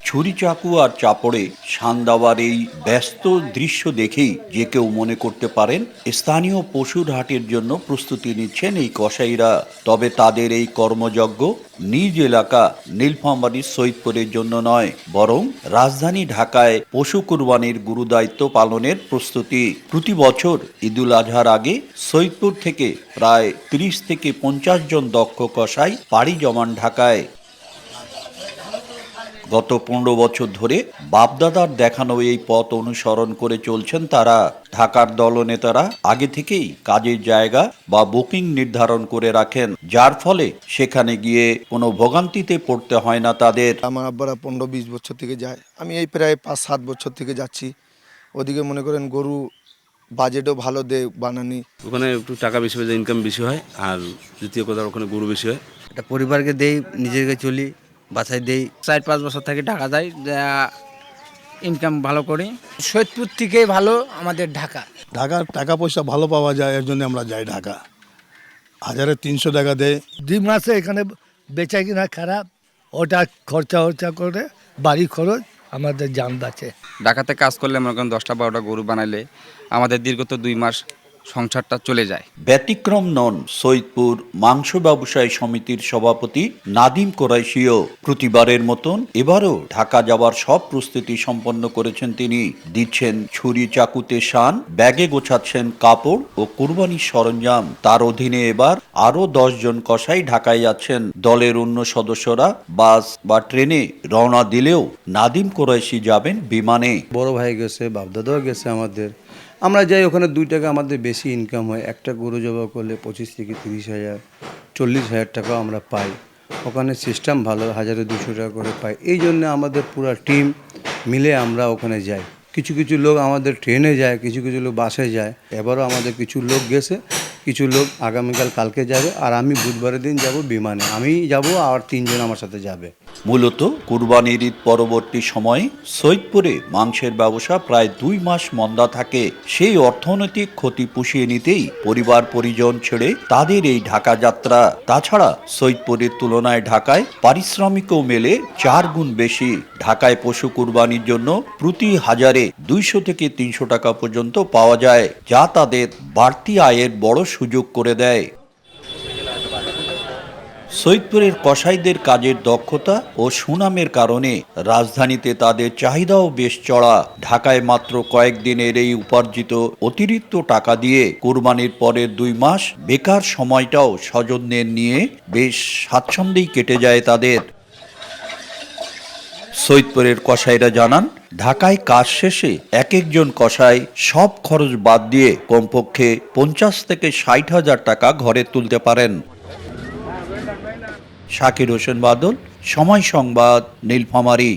ছুরি চাকু আর চাপড়ে শান দেওয়ার এই ব্যস্ত দৃশ্য দেখেই যে কেউ মনে করতে পারেন স্থানীয় পশুর হাটের জন্য প্রস্তুতি নিচ্ছেন এই কসাইরা। তবে তাদের এই কর্মযজ্ঞ নিজ এলাকা নীলফামারী সৈয়দপুরের জন্য নয়, বরং রাজধানী ঢাকায় পশু কুরবানির গুরুদায়িত্ব পালনের প্রস্তুতি। প্রতি বছর ঈদুল আজহার আগে সৈয়দপুর থেকে প্রায় ৩০ থেকে ৫০ জন দক্ষ কসাই পাড়ি জমান ঢাকায়। গত ১৫ বছর ধরে বাপদাদার দেখানো এই পথ অনুসরণ করে চলছেন তারা। ঢাকার দলনেতারা আগে থেকেই কাজের জায়গা বা বুকিং নির্ধারণ করে রাখেন, যার ফলে সেখানে গিয়ে কোনো ভোগান্তিতে পড়তে হয় না তাদের। আমার আব্বারা ১৫-২০ বছর থেকে যায়, আমি এই প্রায় ৫-৭ বছর থেকে যাচ্ছি। ওদিকে মনে করেন গরু বাজেটও ভালো দেয় বানানি। ওখানে একটু টাকা বেশি হয়ে যায়, ইনকাম বেশি হয়। আর দ্বিতীয় কথা, ওখানে গরু বেশি হয়। একটা পরিবারকে দেই, নিজেকে চলি, বাসায় দেই। ৪-৫ বছর থেকে ঢাকা যায়, ইনকাম ভালো করি। সৈয়দপুর থেকেই ভালো আমাদের ঢাকা। ঢাকার টাকা পয়সা ভালো পাওয়া যায়, এর জন্য আমরা যাই ঢাকা। ১,৩০০ টাকা দেয়। ২ মাসে এখানে বেচা কিনা খারাপ, ওটা খরচা করে বাড়ি খরচ আমাদের জান বাঁচে। ঢাকাতে কাজ করলে মনে করেন ১০টা-১২টা গরু বানাইলে আমাদের দীর্ঘত ২ মাস সংসারটা চলে যায়। ব্যতিক্রম নন সৈয়দপুর মাংস ব্যবসায়ী সমিতির সভাপতি নাদিম কোরাইশিও। প্রতিবারের মতন এবারও ঢাকা যাওয়ার সব প্রস্তুতি সম্পন্ন করেছেন তিনি। দিচ্ছেন ছুরি চাকুতে শান, ব্যাগে গোছাচ্ছেন কাপড় ও কুরবানির সরঞ্জাম। তার অধীনে এবার আরও ১০ জন কসাই ঢাকায় যাচ্ছেন। দলের অন্য সদস্যরা বাস বা ট্রেনে রওনা দিলেও নাদিম কোরাইশি যাবেন বিমানে। বড় ভাই গেছে, বাপদাদাও গেছে আমাদের। আমরা যাই, ওখানে ২ টাকা আমাদের বেশি ইনকাম হয়। একটা গরু জবাই করলে ২৫ থেকে ৩০,০০০, ৪০,০০০ টাকাও আমরা পাই। ওখানে সিস্টেম ভালো, ১,২০০ টাকা করে পাই। এই জন্য আমাদের পুরো টিম মিলে আমরা ওখানে যাই। কিছু কিছু লোক আমাদের ট্রেনে যায়, কিছু কিছু লোক বাসে যায়। এবারও আমাদের কিছু লোক গেছে, কিছু লোক আগামীকাল কালকে যাবে, আর আমি বুধবারের দিন যাব বিমানে। আমি যাব, আর ৩ জন আমার সাথে যাবে। মূলত কুরবানির ঈদ পরবর্তী সময়ে সৈয়দপুরে মাংসের ব্যবসা প্রায় ২ মাস মন্দা থাকে। সেই অর্থনৈতিক ক্ষতি পুষিয়ে নিতেই পরিবার পরিজন ছেড়ে তাদের এই ঢাকা যাত্রা। তাছাড়া সৈয়দপুরের তুলনায় ঢাকায় পারিশ্রমিকও মেলে ৪ গুণ বেশি। ঢাকায় পশু কুরবানির জন্য প্রতি হাজারে ২০০ থেকে ৩০০ টাকা পর্যন্ত পাওয়া যায়, যা তাদের বাড়তি আয়ের বড় সুযোগ করে দেয়। সৈয়দপুরের কসাইদের কাজের দক্ষতা ও সুনামের কারণে রাজধানীতে তাদের চাহিদাও বেশ চড়া। ঢাকায় মাত্র কয়েকদিনের এই উপার্জিত অতিরিক্ত টাকা দিয়ে কুরবানির পরের ২ মাস বেকার সময়টাও স্বজনদের নিয়ে বেশ স্বাচ্ছন্দ্যেই কেটে যায় তাদের। সৈয়দপুরের কসাইরা জানান, ঢাকায় কাজ শেষে এক একজন কসাই সব খরচ বাদ দিয়ে কমপক্ষে ৫০ থেকে ৬০,০০০ টাকা ঘরে তুলতে পারেন। শাকির হোসেন বাদল, সময় সংবাদ, নীলফামারী।